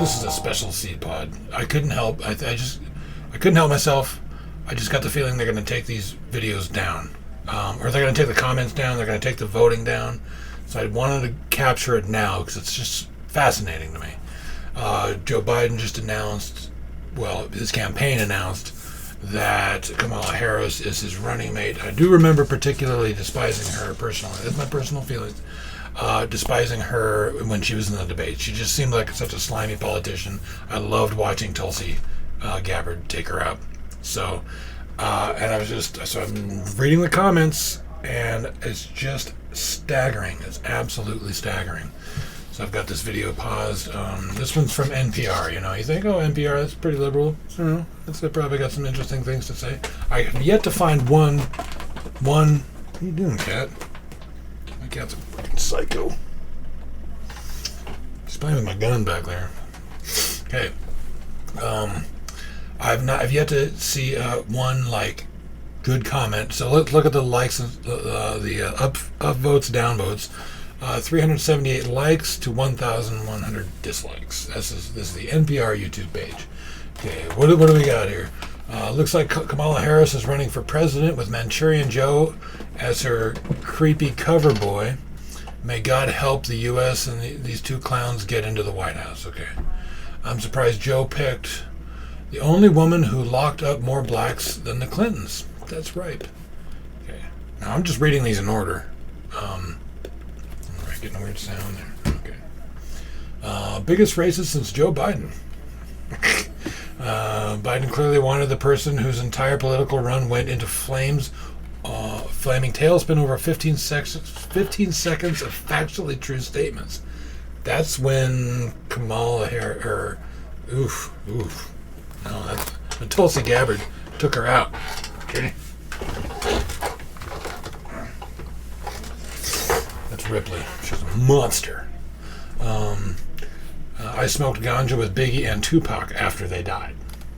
This is a special seed pod. I couldn't help. I couldn't help myself. I just got the feeling they're going to take these videos down, or they're going to take the comments down. They're going to take the voting down. So I wanted to capture it now because it's just fascinating to me. Joe Biden just announced, well, his campaign announced that Kamala Harris is his running mate. I do remember particularly despising her personally. That's my personal feelings. Despising her when she was in the debate. She just seemed like such a slimy politician. I loved watching Tulsi Gabbard take her out. So, and I'm reading the comments, and it's just staggering. It's absolutely staggering. So I've got this video paused. This one's from NPR. You know, you think, oh, NPR, that's pretty liberal. I don't know. They probably got some interesting things to say. I have yet to find one. What are you doing, cat? My cat's a fucking psycho. He's playing with my gun back there. Okay. I've yet to see one good comment. So let's look at the likes and the up votes, down votes. 378 likes to 1,100 dislikes. This is the NPR YouTube page. Okay, what do we got here? Looks like Kamala Harris is running for president with Manchurian Joe as her creepy cover boy. May God help the U.S. and these two clowns get into the White House. Okay, I'm surprised Joe picked the only woman who locked up more blacks than the Clintons. That's right. Okay, now I'm just reading these in order. Getting a weird sound there. Okay. Biggest racist since Joe Biden. Biden clearly wanted the person whose entire political run went into flames, flaming tailspin over 15 seconds of factually true statements. That's when Kamala Harris, no, that's when Tulsi Gabbard took her out. Okay. That's Ripley. She's a monster. I smoked ganja with Biggie and Tupac after they died.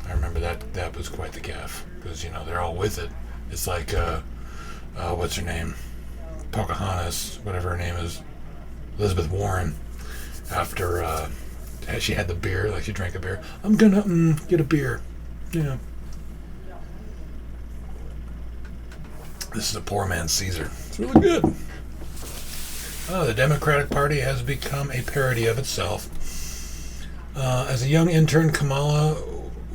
I remember that. That was quite the gaffe because they're all with it. It's like what's her name? Pocahontas, whatever her name is, Elizabeth Warren. After she had the beer, like she drank a beer. I'm gonna get a beer. Yeah. This is a poor man's Caesar. It's really good. Oh, the Democratic Party has become a parody of itself. As a young intern, Kamala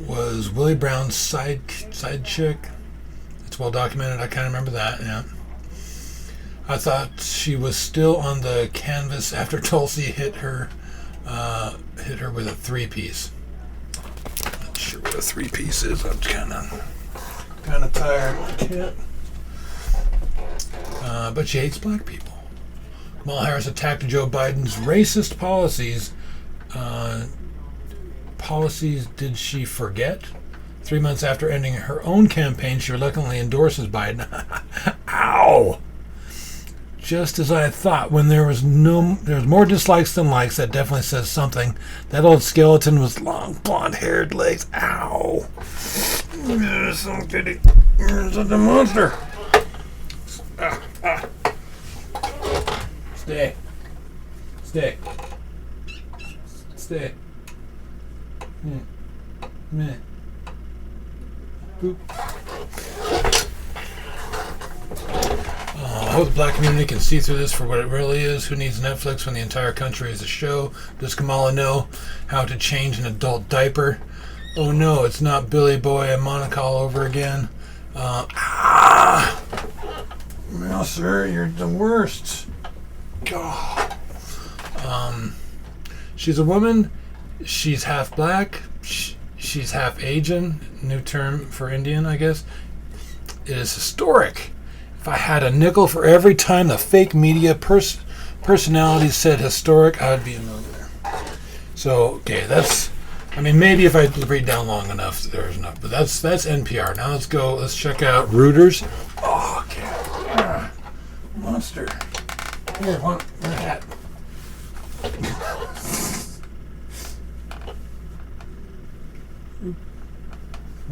was Willie Brown's side chick. It's well documented. I kind of remember that. Yeah. I thought she was still on the canvas after Tulsi hit her with a 3-piece. Not sure what a 3-piece is. I'm kind of tired. I can't. But she hates black people. Kamala Harris attacked Joe Biden's racist policies. Policies did she forget? 3 months after ending her own campaign, she reluctantly endorses Biden. Ow! Just as I thought, when there's more dislikes than likes, that definitely says something. That old skeleton with long blonde-haired legs. Ow! Some kitty. Such a monster. Stay. Meh. Boop. I hope the black community can see through this for what it really is. Who needs Netflix when the entire country is a show? Does Kamala know how to change an adult diaper? Oh no, it's not Billy Boy and Monica all over again. Well, sir, you're the worst. God. She's a woman. She's half black. She's half Asian. New term for Indian, I guess. It is historic. If I had a nickel for every time the fake media personalities said historic, I would be a millionaire. So, okay, maybe if I read down long enough, there's enough. But that's NPR. Now let's go. Let's check out Reuters. Oh, okay. Monster. Here, one hat.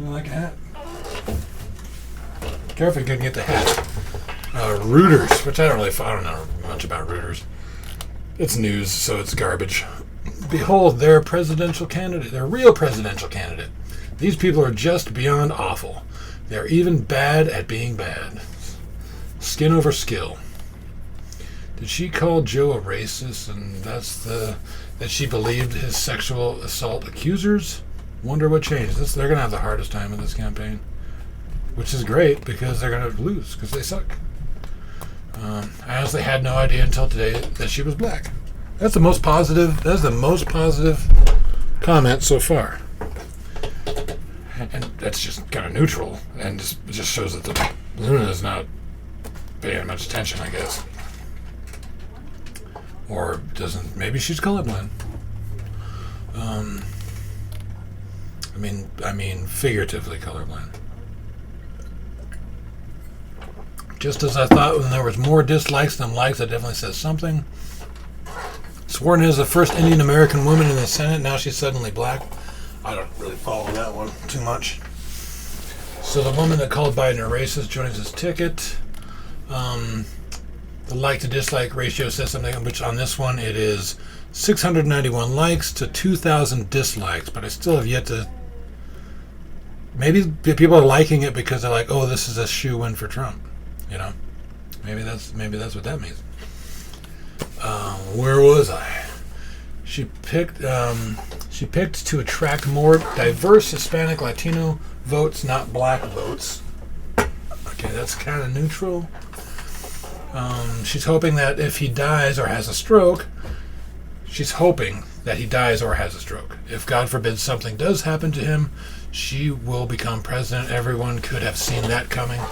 You like a hat? Careful, you can get the hat. Reuters, which I don't know much about Reuters. It's news, so it's garbage. behold, their presidential candidate, their real presidential candidate. These people are just beyond awful. They're even bad at being bad. Skin over skill. Did she call Joe a racist, and that she believed his sexual assault accusers? Wonder what changed. They're going to have the hardest time in this campaign, which is great because they're going to lose because they suck. I honestly had no idea until today that she was black. That's the most positive. That's the most positive comment so far, and that's just kind of neutral, and it just shows that the Luna is not paying much attention, I guess, or doesn't. Maybe she's colorblind. I mean, figuratively colorblind. Just as I thought, when there was more dislikes than likes, that definitely says something. Sworn in as the first Indian American woman in the Senate. Now she's suddenly black. I don't really follow that one too much. So the woman that called Biden a racist joins his ticket. The like to dislike ratio says something, which on this one it is 691 likes to 2,000 dislikes. But I still have yet to. Maybe people are liking it because they're like, oh, this is a shoe-in for Trump. You know, maybe that's what that means. Where was I? She picked to attract more diverse Hispanic Latino votes, not black votes. Okay, that's kind of neutral. She's hoping that if he dies or has a stroke, if God forbid something does happen to him, she will become president. Everyone could have seen that coming.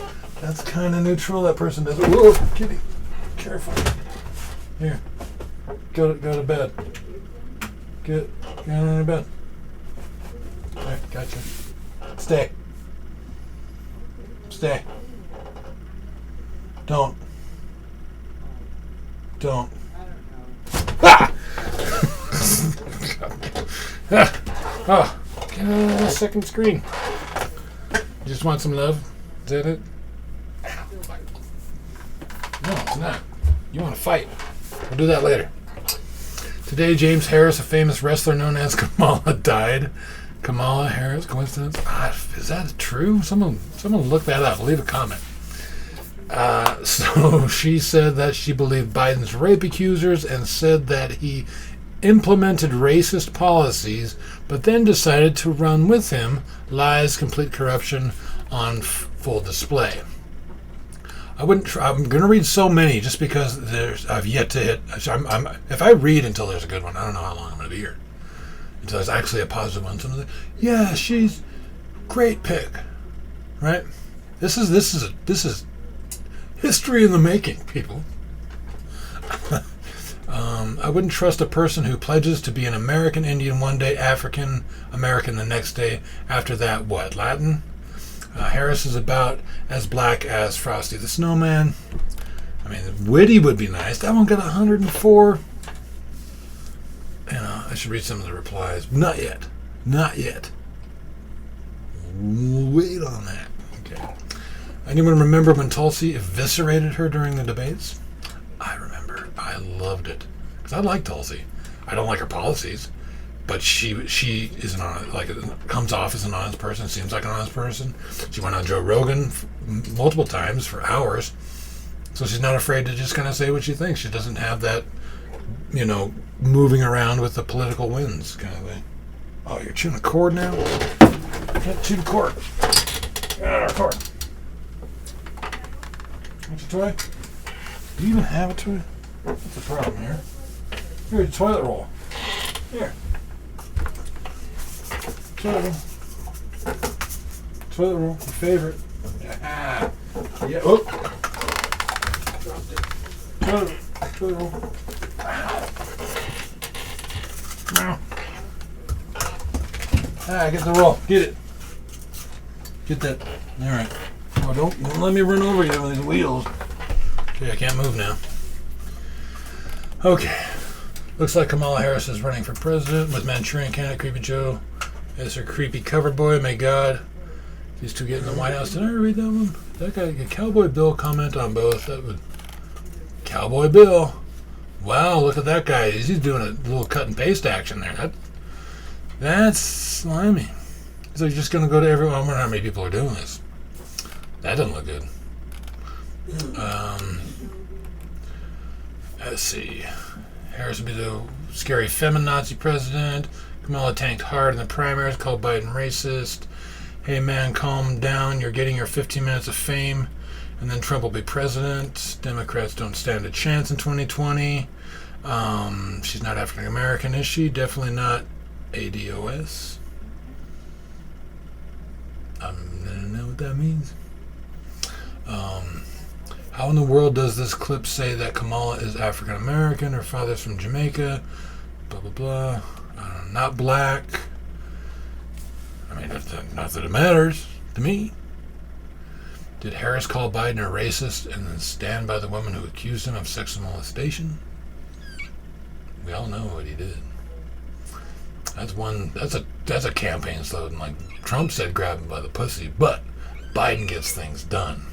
That's kind of neutral. That person doesn't. Whoa, kitty, careful. Here, go to bed. Get into bed. All right, gotcha. Stay. Don't. Ah! Oh, get on the second screen. You just want some love? Is that it? No, it's not. You want to fight. We'll do that later. Today, James Harris, a famous wrestler known as Kamala, died. Kamala Harris, coincidence? Is that true? Someone look that up. Leave a comment. So she said that she believed Biden's rape accusers and said that he implemented racist policies, but then decided to run with him. Lies, complete corruption on full display. I'm going to read so many just because I've yet to hit. If I read until there's a good one, I don't know how long I'm going to be here. Until there's actually a positive one. Yeah, she's great pick, right? This is history in the making, people. I wouldn't trust a person who pledges to be an American Indian one day, African American the next day. After that, what? Latin? Harris is about as black as Frosty the Snowman. I mean, witty would be nice. That one got 104. I should read some of the replies. Not yet. Wait on that. Okay. Anyone remember when Tulsi eviscerated her during the debates? I remember. I loved it. Because I like Tulsi. I don't like her policies. But she is comes off as an honest person, seems like an honest person. She went on Joe Rogan multiple times for hours. So she's not afraid to just kind of say what she thinks. She doesn't have that, moving around with the political winds kind of thing. Oh, you're chewing a cord now? I can't chew the cord. Get out of our cord. Want your toy? Do you even have a toy? What's the problem here? Here's a toilet roll. Here. Toilet roll, your favorite. Yeah. Oh. Dropped it. Toilet roll. Ow. Get the roll. Get it. Get that. All right. Oh, don't let me run over you with these wheels. Okay, I can't move now. Okay. Looks like Kamala Harris is running for president with Manchurian candidate Creepy Joe as her creepy cover boy. May God, these two get in the White House. Did I read that one? That guy, Cowboy Bill comment on both. That would Cowboy Bill. wow, look at that guy. He's doing a little cut and paste action there. That's slimy. So you're just going to go to everyone. I wonder how many people are doing this. That doesn't look good. Let's see. Harris would be the scary feminazi president. Kamala tanked hard in the primaries, called Biden racist. Hey man, calm down. You're getting your 15 minutes of fame, and then Trump will be president. Democrats don't stand a chance in 2020. She's not African American, is she? Definitely not ADOS. I don't know what that means. How in the world does this clip say that Kamala is African American? Her father's from Jamaica. Blah, blah, blah. Not black. I mean, not that it matters to me. Did Harris call Biden a racist and then stand by the woman who accused him of sexual molestation? We all know what he did. That's a campaign slogan. Like Trump said, grab him by the pussy, but Biden gets things done.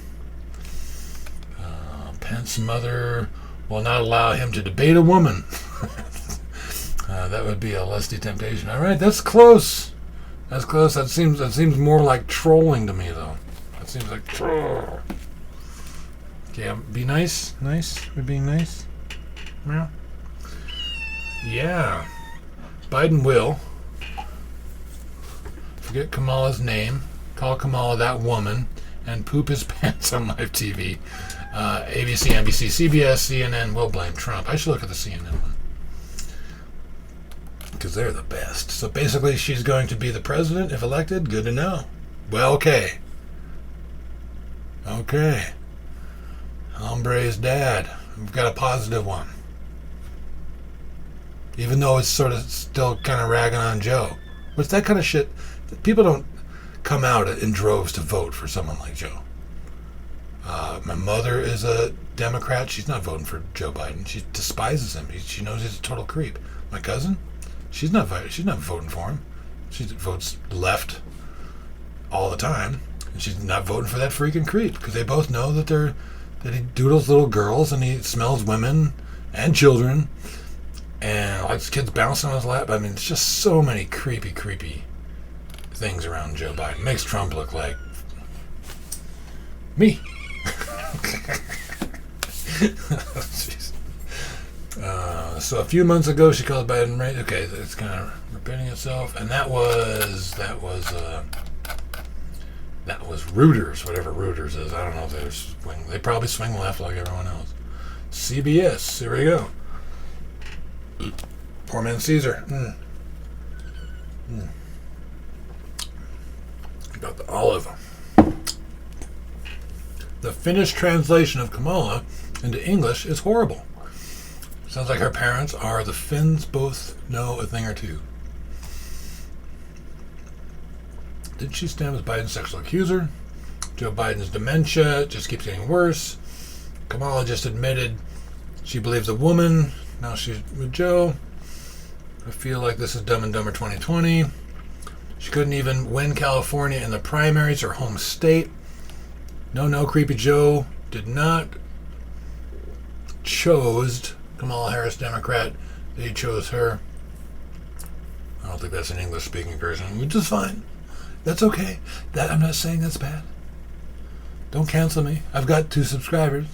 Pence's mother will not allow him to debate a woman. That would be a lusty temptation. All right, that's close. That's close. That seems more like trolling to me, though. That seems like troll. Okay, be nice. Nice. We're being nice. Yeah. Yeah. Biden will forget Kamala's name, call Kamala that woman, and poop his pants on live TV. ABC, NBC, CBS, CNN will blame Trump. I should look at the CNN one, because they're the best. So basically, she's going to be the president if elected. Good to know. Well, okay. Okay. Hombre's dad. We've got a positive one. Even though it's sort of still kind of ragging on Joe. Which that kind of shit, people don't come out in droves to vote for someone like Joe. My mother is a Democrat. She's not voting for Joe Biden. She despises him. She knows he's a total creep. My cousin, she's not voting for him. She votes left all the time, and she's not voting for that freaking creep because they both know that he doodles little girls and he smells women and children and likes kids bouncing on his lap. I mean, it's just so many creepy things around Joe Biden. Makes Trump look like me. So a few months ago, she called Biden right. Okay, it's kind of repeating itself, and that was Reuters, whatever Reuters is. I don't know if they probably swing left like everyone else. CBS, here we go. Poor man Caesar. Got the olive. The Finnish translation of Kamala into English is horrible. Sounds like her parents are the Finns both know a thing or two. Did she stand with Biden's sexual accuser? Joe Biden's dementia just keeps getting worse. Kamala just admitted she believes a woman. Now she's with Joe. I feel like this is Dumb and Dumber 2020. She couldn't even win California in the primaries, her home state. No, Creepy Joe did not chose Kamala Harris, Democrat. They chose her. I don't think that's an English-speaking person, which is fine. That's okay. I'm not saying that's bad. Don't cancel me. I've got 2 subscribers.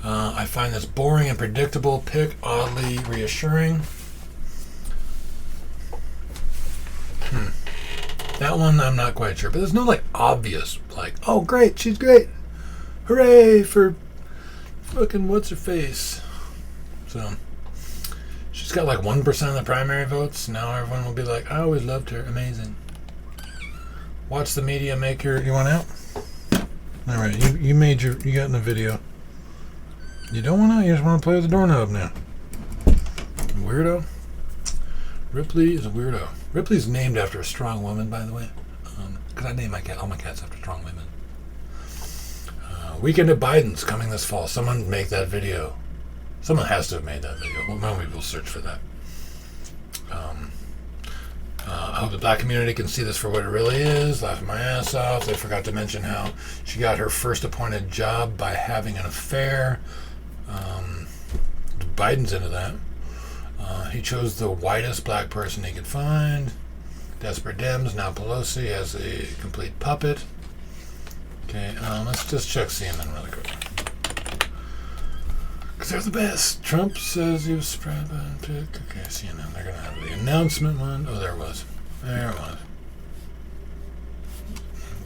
I find this boring and predictable pick oddly reassuring. That one I'm not quite sure, but there's no obvious oh great, she's great, hooray for fucking what's her face. So she's got 1% of the primary votes. Now everyone will be like, I always loved her, amazing. Watch the media make you want out. All right, you got in the video. You don't want to. You just want to play with the doorknob now. Weirdo. Ripley is a weirdo. Ripley's named after a strong woman, by the way. Because I name all my cats after strong women. Weekend at Biden's coming this fall. Someone make that video. Someone has to have made that video. Well, maybe we'll search for that. I hope the black community can see this for what it really is. Laughing my ass off. They forgot to mention how she got her first appointed job by having an affair. Biden's into that. He chose the whitest black person he could find. Desperate Dems. Now Pelosi has a complete puppet. Okay, let's just check CNN really quick. Because they're the best. Trump says he was surprised by the pick. Okay, CNN. They're going to have the announcement one. Oh, there it was. There it was.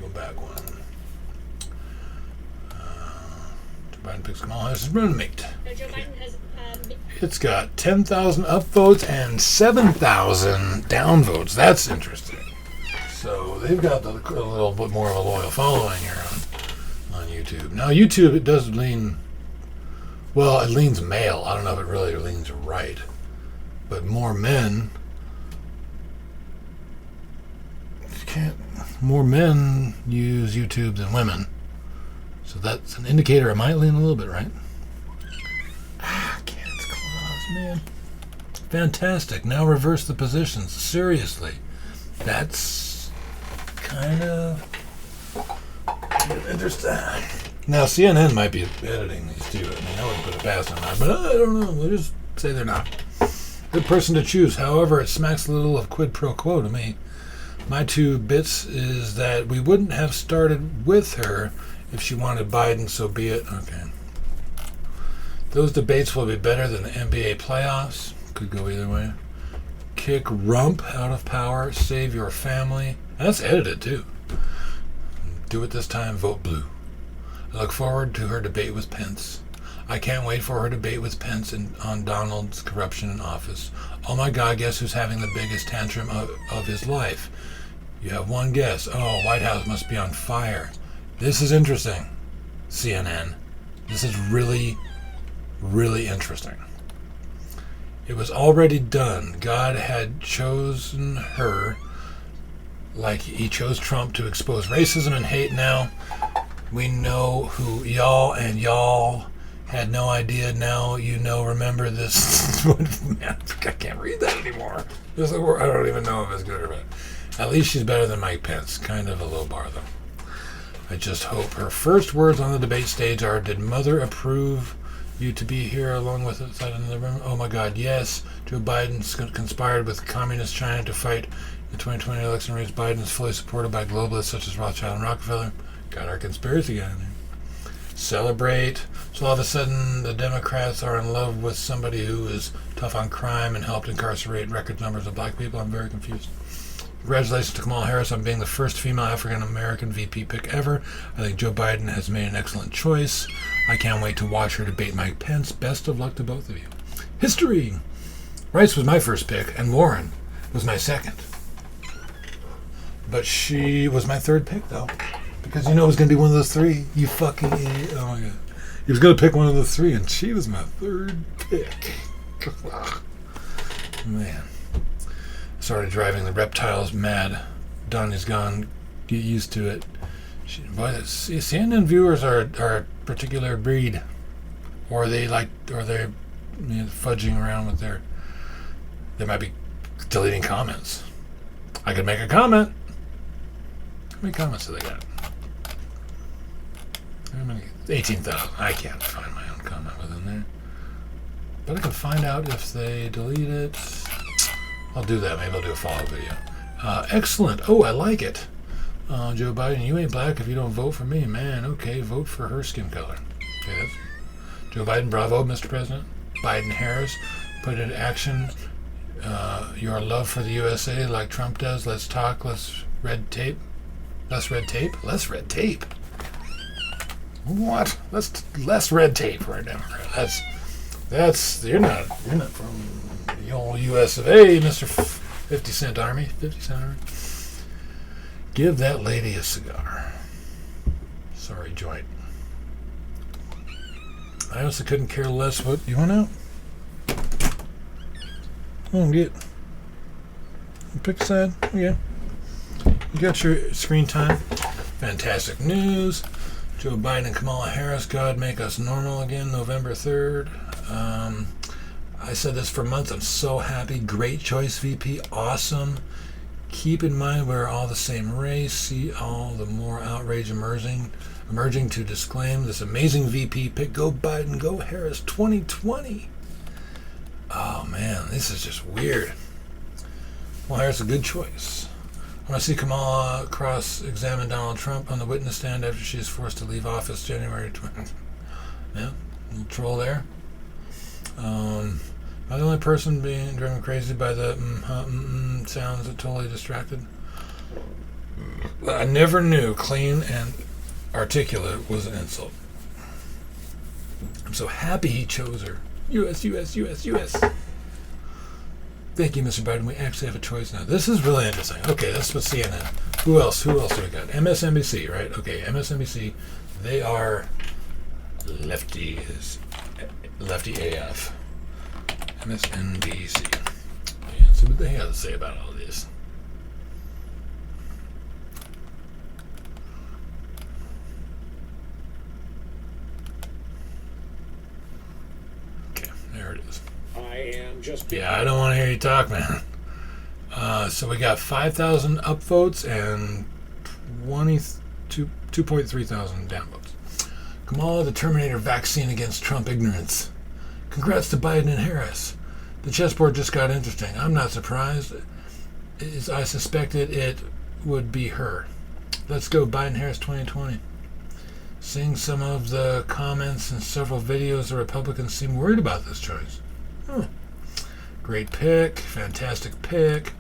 Go back one. Joe Biden picks Kamala Harris as roommate. No, Joe Biden has... It's got 10,000 upvotes and 7,000 downvotes. That's interesting. So they've got a little bit more of a loyal following here on YouTube. Now YouTube, it does lean, well, it leans male. I don't know if it really leans right, but more men use YouTube than women. So that's an indicator it might lean a little bit right. Cat's claws, man. Fantastic. Now reverse the positions. Seriously. That's kind of interesting. Now CNN might be editing these too. I mean, I wouldn't put it past them, but I don't know. We'll just say they're not. Good person to choose. However, it smacks a little of quid pro quo to me. My 2 bits is that we wouldn't have started with her if she wanted Biden, so be it. Okay. Those debates will be better than the NBA playoffs. Could go either way. Kick Rump out of power. Save your family. That's edited too. Do it this time. Vote blue. I look forward to her debate with Pence. I can't wait for her debate with Pence on Donald's corruption in office. Oh my God, guess who's having the biggest tantrum of his life? You have one guess. Oh, White House must be on fire. This is interesting, CNN. This is really, really interesting. It was already done. God had chosen her like he chose Trump to expose racism and hate. Now we know who y'all, and y'all had no idea. Now you know. Remember this. Man, I can't read that anymore. I don't even know if it's good or bad. At least she's better than Mike Pence. Kind of a low bar, though. I just hope her first words on the debate stage are, "Did Mother approve you to be here along with us in the room?" Oh my God, yes. Joe Biden conspired with communist China to fight the 2020 election race. Biden is fully supported by globalists such as Rothschild and Rockefeller. Got our conspiracy guy in there. Celebrate. So all of a sudden, the Democrats are in love with somebody who is tough on crime and helped incarcerate record numbers of black people. I'm very confused. Congratulations to Kamala Harris on being the first female African-American VP pick ever. I think Joe Biden has made an excellent choice. I can't wait to watch her debate Mike Pence. Best of luck to both of you. History. Rice was my first pick, and Warren was my second. But she was my third pick, though. Because you know it was going to be one of those 3. You fucking idiot. Oh, my God. He was going to pick one of the 3, and she was my third pick. Man. Started driving the reptiles mad. Donnie's gone. Get used to it. CNN viewers are a particular breed, or they're fudging around with they might be deleting comments. I could make a comment. How many comments do they got? How many? 18,000. I can't find my own comment within there, but I can find out if they delete it. I'll do that. Maybe I'll do a follow-up video. Excellent. Oh, I like it. Joe Biden, you ain't black if you don't vote for me. Man, okay, vote for her skin color. Okay, that's Joe Biden, bravo, Mr. President. Biden Harris, put into action your love for the USA like Trump does. Let's talk, less red tape. Less red tape? Less red tape? What? Less red tape for a Democrat. That's you're not from the old US of A, Mr. 50 Cent Army. 50 Cent Army. Give that lady a cigar. Sorry, joint. I also couldn't care less what you want out. Pick a side. Yeah. You got your screen time. Fantastic news. Joe Biden and Kamala Harris. God make us normal again. November 3rd. I said this for months. I'm so happy. Great choice, VP. Awesome. Keep in mind we're all the same race. See all the more outrage emerging to disclaim this amazing VP pick. Go Biden, go Harris 2020. Oh man, this is just weird. Well, here's a good choice. I want to see Kamala cross-examine Donald Trump on the witness stand after she is forced to leave office January 20th. Yeah, little troll there. Am I the only person being driven crazy by the sounds that totally distracted? I never knew clean and articulate was an insult. I'm so happy he chose her. U.S., U.S., U.S., U.S. Thank you, Mr. Biden. We actually have a choice now. This is really interesting. Okay, that's what CNN. Who else? Who else do we got? MSNBC, right? Okay, MSNBC. They are lefty AF. MSNBC. Yeah, so what they have to say about all this? Okay, there it is. Yeah, I don't want to hear you talk, man. So we got 5,000 upvotes and 2.3 thousand downvotes. Kamala, the Terminator vaccine against Trump ignorance. Congrats to Biden and Harris. The chessboard just got interesting. I'm not surprised, as I suspected it would be her. Let's go Biden-Harris 2020. Seeing some of the comments in several videos, the Republicans seem worried about this choice. Great pick. Fantastic pick.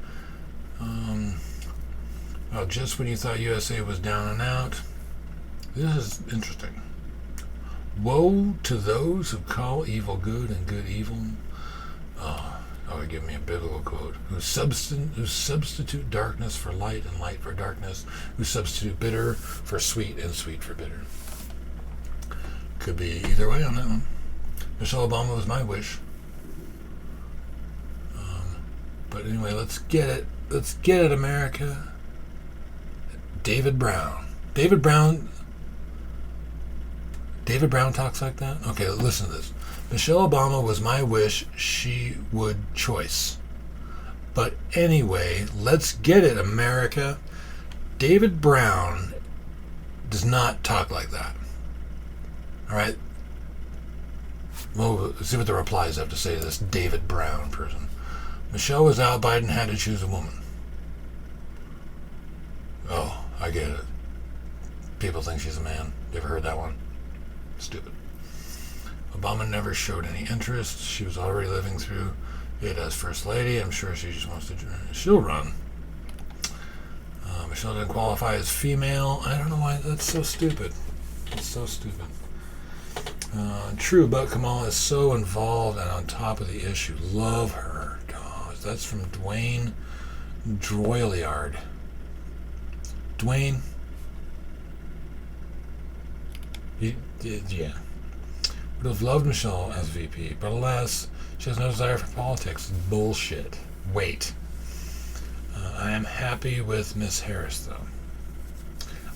Well, just when you thought USA was down and out. This is interesting. Woe to those who call evil good and good evil. Give me a biblical quote. Who substitute darkness for light and light for darkness. Who substitute bitter for sweet and sweet for bitter. Could be either way on that one. Michelle Obama was my wish. But anyway, let's get it. Let's get it, America. David Brown. David Brown talks like that? Okay, listen to this. Michelle Obama was my wish, she would choice. But anyway, let's get it, America. David Brown does not talk like that. All right? Well, let's see what the replies have to say to this David Brown person. Michelle was out, Biden had to choose a woman. Oh, I get it. People think she's a man. You ever heard that one? Stupid. Obama never showed any interest. She was already living through it as First Lady. I'm sure she just wants to... She'll run. Michelle didn't qualify as female. I don't know why. That's so stupid. It's so stupid. True, but Kamala is so involved and on top of the issue. Love her. God, that's from Dwayne Droiliard. Dwayne... Yeah. Would have loved Michelle as VP, but alas, she has no desire for politics. Bullshit. Wait. I am happy with Miss Harris, though.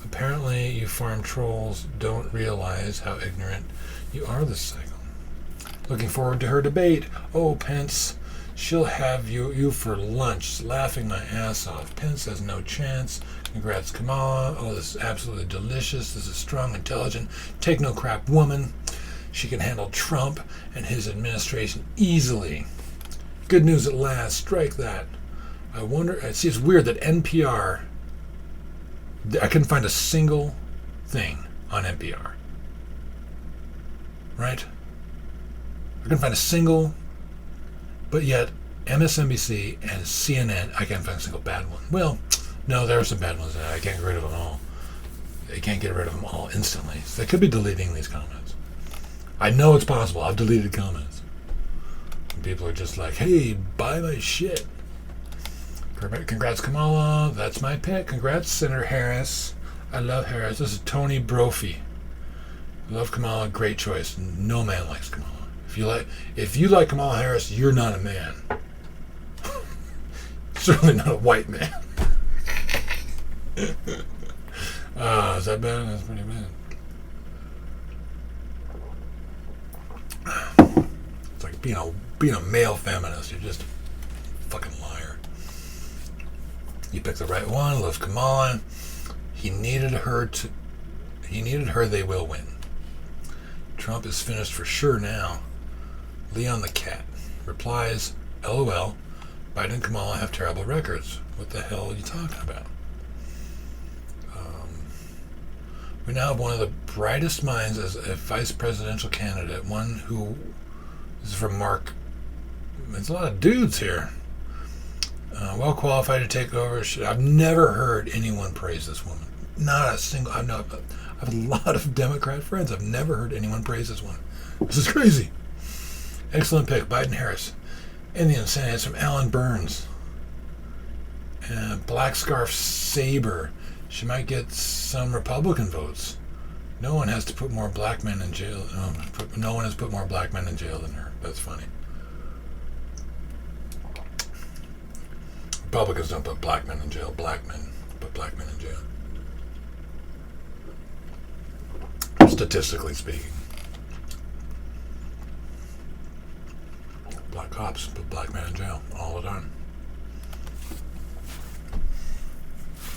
Apparently, you farm trolls don't realize how ignorant you are this cycle. Looking forward to her debate. Oh, Pence, she'll have you for lunch, laughing my ass off. Pence has no chance. Congrats, Kamala. Oh, this is absolutely delicious. This is strong, intelligent, take no crap woman. She can handle Trump and his administration easily. Good news at last. Strike that. I wonder... See, it's weird that NPR... I couldn't find a single thing on NPR. Right? I couldn't find a single... But yet, MSNBC and CNN, I can't find a single bad one. Well, no, there are some bad ones. I can't get rid of them all. They can't get rid of them all instantly. So they could be deleting these comments. I know it's possible. I've deleted comments. And people are just like, hey, buy my shit. Congrats, Kamala. That's my pick. Congrats, Senator Harris. I love Harris. This is Tony Brophy. Love Kamala. Great choice. No man likes Kamala. If you like Kamala Harris, you're not a man. Certainly not a white man. Is that bad? That's pretty bad. It's like being a male feminist. You're just a fucking liar. You picked the right one. Love Kamala. He needed her. They will win. Trump is finished for sure now. Leon the cat. replies, LOL, Biden and Kamala have terrible records. What the hell are you talking about? We now have one of the brightest minds as a vice presidential candidate, one who, this is from Mark, there's a lot of dudes here, well qualified to take over. I've never heard anyone praise this woman. Not a single, I have a lot of Democrat friends. I've never heard anyone praise this one. This is crazy. Excellent pick, Biden Harris. Indian Senator from Alan Burns. Black Scarf Saber. She might get some Republican votes. No one has to put more black men in jail. No one has put more black men in jail than her. That's funny. Republicans don't put black men in jail. Black men put black men in jail. Statistically speaking. Black cops put black men in jail all the time.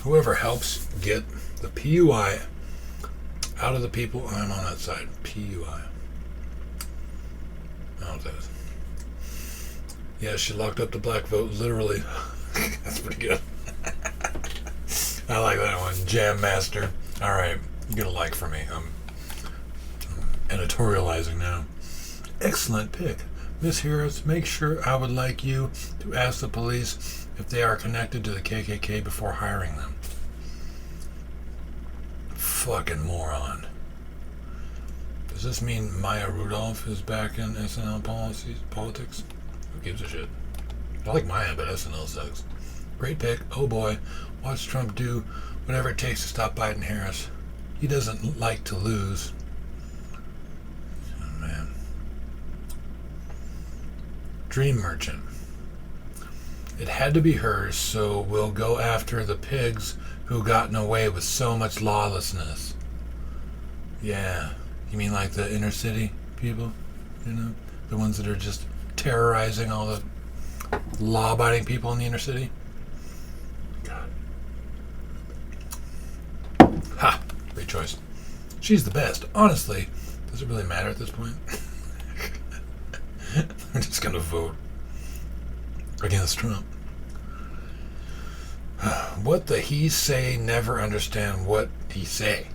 Whoever helps get the PUI out of the people, I'm on that side. PUI. I don't know what that is. Yeah, she locked up the black vote, literally. That's pretty good. I like that one. Jam Master. Alright, you get a like for me. I'm editorializing now. Excellent pick. Miss Harris, make sure I would like you to ask the police if they are connected to the KKK before hiring them. Fucking moron. Does this mean Maya Rudolph is back in SNL politics? Who gives a shit? I like Maya, but SNL sucks. Great pick. Oh boy. Watch Trump do whatever it takes to stop Biden Harris. He doesn't like to lose. Oh man. Dream Merchant. It had to be hers, so we'll go after the pigs who gotten away with so much lawlessness. Yeah. You mean like the inner city people? You know? The ones that are just terrorizing all the law-abiding people in the inner city? God. Ha! Great choice. She's the best. Honestly, does it really matter at this point? I'm just gonna vote against Trump. What the he say, never understand what he say.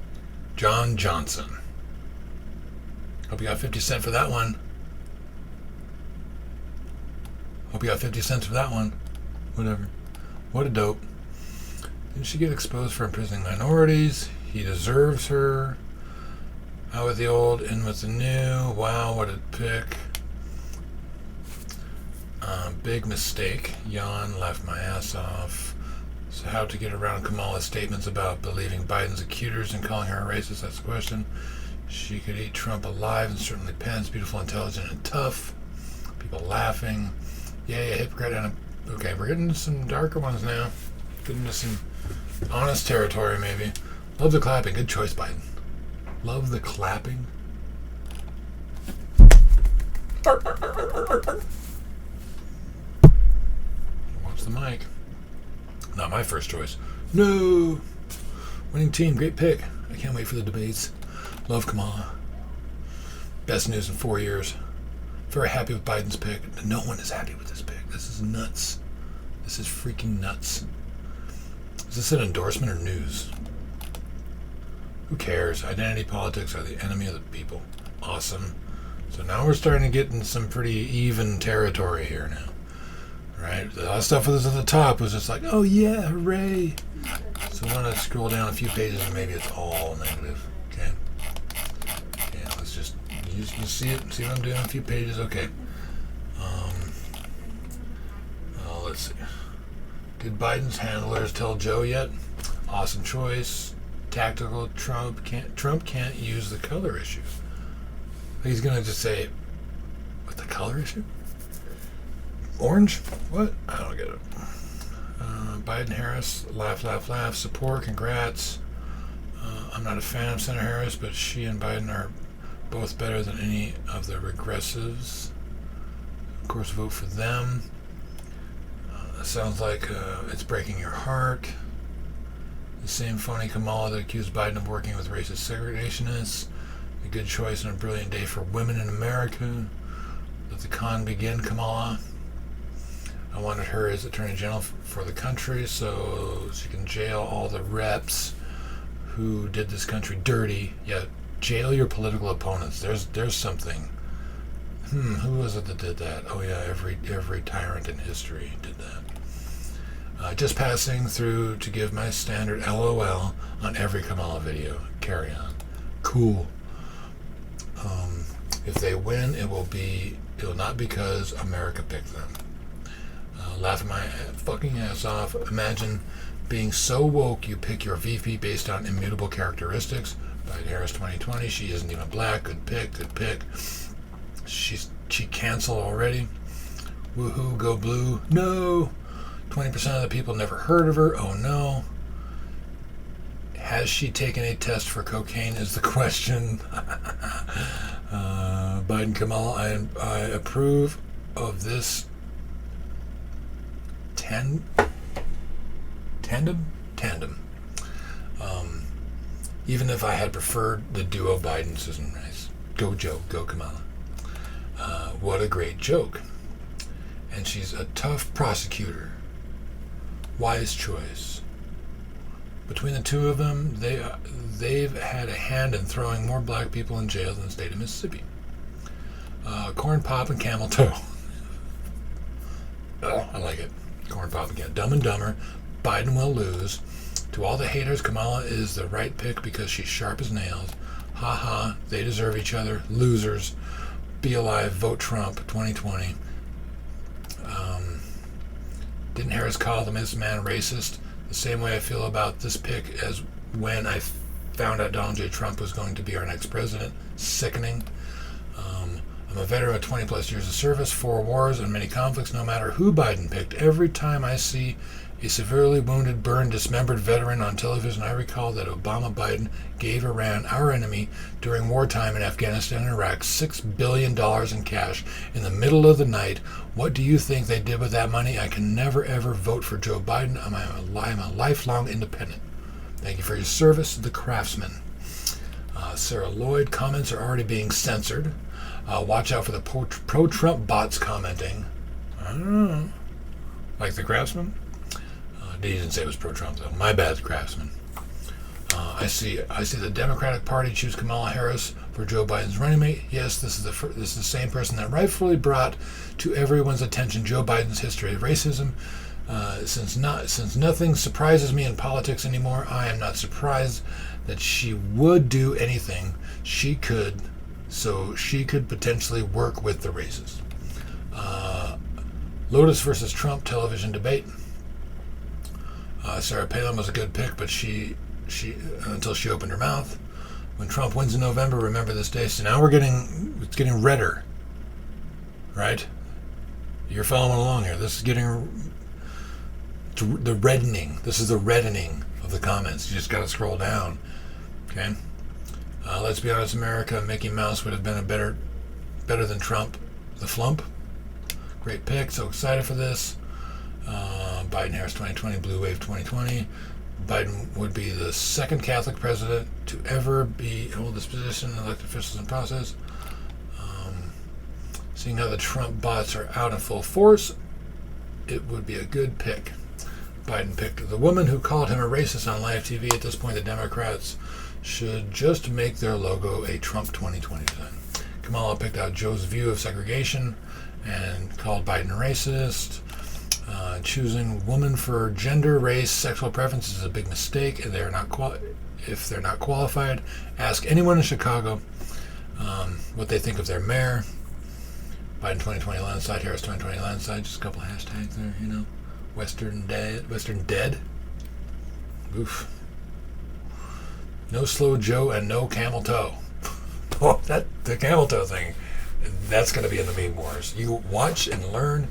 John Johnson. Hope you got 50 cents for that one. Hope you got 50 cents for that one. Whatever. What a dope. Didn't she get exposed for imprisoning minorities? He deserves her. Out with the old, in with the new. Wow, what a pick. Big mistake. Yawn, laughed my ass off. So how to get around Kamala's statements about believing Biden's accusers and calling her a racist? That's the question. She could eat Trump alive, and certainly Pence, beautiful, intelligent, and tough. People laughing. Yeah, hypocrite. And okay, we're getting into some darker ones now. Getting into some honest territory, maybe. Love the clapping. Good choice, Biden. Love the clapping. Watch the mic. Not my first choice. No! Winning team. Great pick. I can't wait for the debates. Love Kamala. Best news in 4 years. Very happy with Biden's pick. No one is happy with this pick. This is nuts. This is freaking nuts. Is this an endorsement or news? Who cares? Identity politics are the enemy of the people. Awesome. So now we're starting to get in some pretty even territory here now. Right? A lot of stuff with us at the top was just like, oh yeah, hooray. So I want to scroll down a few pages and maybe it's all negative. Okay? Yeah, let's just, you see it? See what I'm doing? A few pages? Okay. Let's see. Did Biden's handlers tell Joe yet? Awesome choice. Tactical. Trump can't use the color issue. He's gonna just say, what, the color issue? Orange? What? I don't get it. Biden Harris, laugh, laugh, laugh. Support, congrats. I'm not a fan of Senator Harris, but she and Biden are both better than any of the regressives. Of course, vote for them. Sounds like it's breaking your heart. The same phony Kamala that accused Biden of working with racist segregationists. A good choice and a brilliant day for women in America. Let the con begin, Kamala. I wanted her as Attorney General for the country so she can jail all the reps who did this country dirty. Yeah, jail your political opponents. There's something. Who was it that did that? Oh yeah, every tyrant in history did that. Just passing through to give my standard LOL on every Kamala video. Carry on. Cool. If they win, it will not because America picked them. Laughing my fucking ass off. Imagine being so woke you pick your VP based on immutable characteristics. Biden Harris 2020. She isn't even black. Good pick. Good pick. She canceled already. Woohoo, go blue. No. 20% of the people never heard of her. Oh no. Has she taken a test for cocaine is the question. Biden Kamala, I approve of this tandem. Even if I had preferred the duo Biden, Susan Rice. Go Joe, go Kamala. What a great joke. And she's a tough prosecutor. Wise choice. Between the two of them, they've had a hand in throwing more black people in jail than the state of Mississippi. Corn Pop and Camel Toe. Oh, I like it. Corn Pop again. Dumb and Dumber. Biden will lose. To all the haters, Kamala is the right pick because she's sharp as nails. Ha ha. They deserve each other. Losers. Be alive. Vote Trump. 2020. Didn't Harris call the Miss Man racist? The same way I feel about this pick as when I found out Donald J. Trump was going to be our next president. Sickening. I'm a veteran of 20 plus years of service, 4 wars, and many conflicts. No matter who Biden picked, every time I see a severely wounded, burned, dismembered veteran on television, I recall that Obama Biden gave Iran, our enemy, during wartime in Afghanistan and Iraq, $6 billion in cash in the middle of the night. What do you think they did with that money? I can never, ever vote for Joe Biden. I'm a lifelong independent. Thank you for your service, the craftsman. Sarah Lloyd, comments are already being censored. Watch out for the pro-Trump bots commenting. I don't know. Like the craftsman? He didn't say it was pro-Trump, though. My bad, craftsman. I see the Democratic Party choose Kamala Harris for Joe Biden's running mate. Yes, this is the same person that rightfully brought to everyone's attention Joe Biden's history of racism. Since nothing surprises me in politics anymore, I am not surprised that she would do anything she could, so she could potentially work with the racists. Lotus versus Trump television debate. Sarah Palin was a good pick, but she until she opened her mouth. When Trump wins in November, remember this day. So now it's getting redder, right? You're following along here. This is getting the reddening. This is the reddening of the comments. You just got to scroll down. Okay. Let's be honest, America. Mickey Mouse would have been better than Trump. The flump. Great pick. So excited for this. Biden Harris 2020, Blue Wave 2020. Biden would be the second Catholic president to ever hold this position, elected officials in process. Seeing how the Trump bots are out in full force, it would be a good pick. Biden picked the woman who called him a racist on live TV. At this point, the Democrats should just make their logo a Trump 2020 sign. Kamala picked out Joe's view of segregation and called Biden racist. Choosing woman for gender, race, sexual preference is a big mistake, and if they're not qualified, ask anyone in Chicago what they think of their mayor. Biden 2020 landslide, Harris 2020 landslide. Just a couple of hashtags there, you know. Western dead. Oof. No slow Joe and no camel toe. Oh, the camel toe thing. That's going to be in the meme wars. You watch and learn.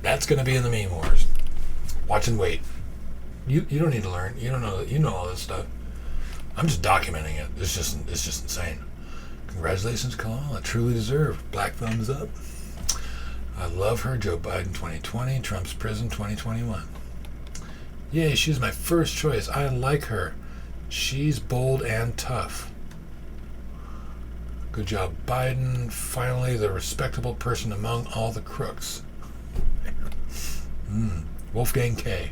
That's going to be in the meme wars. Watch and wait. You don't need to learn. You don't know. You know all this stuff. I'm just documenting it. It's just insane. Congratulations, Kamala. Truly deserved. Black thumbs up. I love her. Joe Biden 2020. Trump's prison 2021. Yay, she's my first choice. I like her. She's bold and tough. Good job, Biden. Finally, the respectable person among all the crooks. Wolfgang K.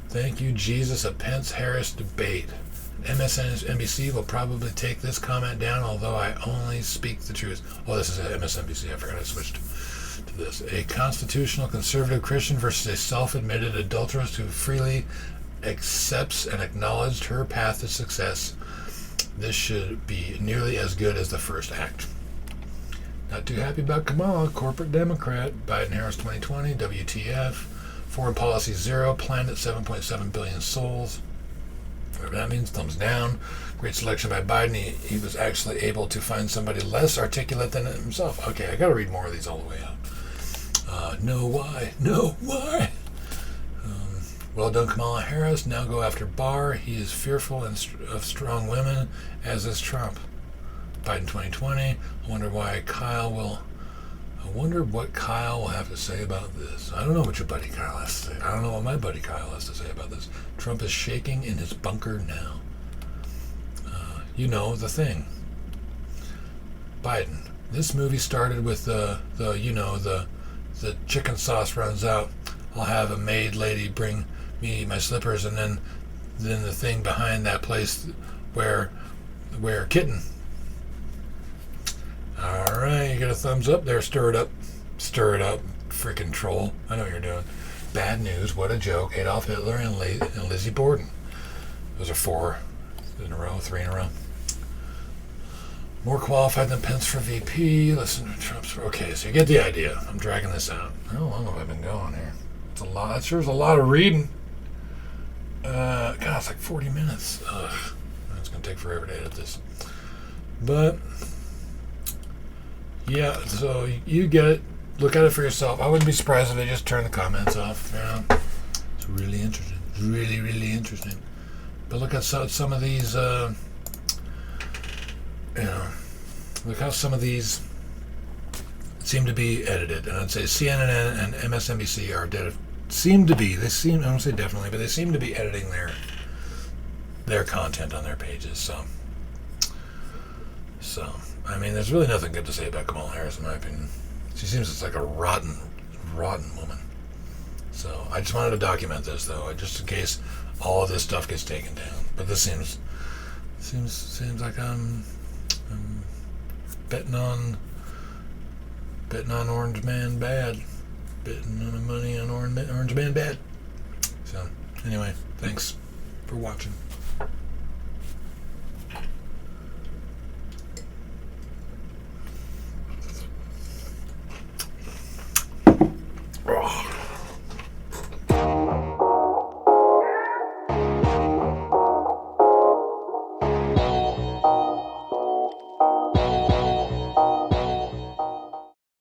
Thank you, Jesus. A Pence-Harris debate. MSNBC will probably take this comment down, although I only speak the truth. Oh, this is MSNBC. I forgot I switched to this. A constitutional conservative Christian versus a self-admitted adulteress who freely accepts and acknowledged her path to success. This should be nearly as good as the first act. Not too happy about Kamala, corporate Democrat. Biden-Harris 2020, WTF. Foreign policy zero, planet 7.7 billion souls. Whatever that means, thumbs down. Great selection by Biden. He was actually able to find somebody less articulate than himself. Okay, I gotta read more of these all the way out. No, why? No, why? Well done, Kamala Harris. Now go after Barr. He is fearful of strong women, as is Trump. Biden 2020. I wonder what Kyle will have to say about this. I don't know what your buddy Kyle has to say. I don't know what my buddy Kyle has to say about this. Trump is shaking in his bunker now. You know the thing. Biden. This movie started with the chicken sauce runs out. I'll have a maid lady bring me my slippers, and then the thing behind that place where kitten. All right, you get a thumbs up there. Stir it up, freaking troll. I know what you're doing. Bad news. What a joke. Adolf Hitler and Lizzie Borden. Those are 3 in a row. More qualified than Pence for VP. Listen to Trump's. Okay, so you get the idea. I'm dragging this out. How long have I been going here? It's a lot. That sure is a lot of reading. God, it's like 40 minutes. Ugh. It's going to take forever to edit this. But, yeah, so you get it. Look at it for yourself. I wouldn't be surprised if they just turn the comments off. Yeah. It's really interesting. It's really, really interesting. But look at some of these, look how some of these seem to be edited. And I'd say CNN and MSNBC are I don't say definitely, but they seem to be editing their content on their pages. So, I mean, there's really nothing good to say about Kamala Harris, in my opinion. She seems just like a rotten woman. So, I just wanted to document this, though, just in case all of this stuff gets taken down. But this seems like I'm betting on Orange Man bad. Betting on money on Orange Man bad. So, anyway, thanks for watching.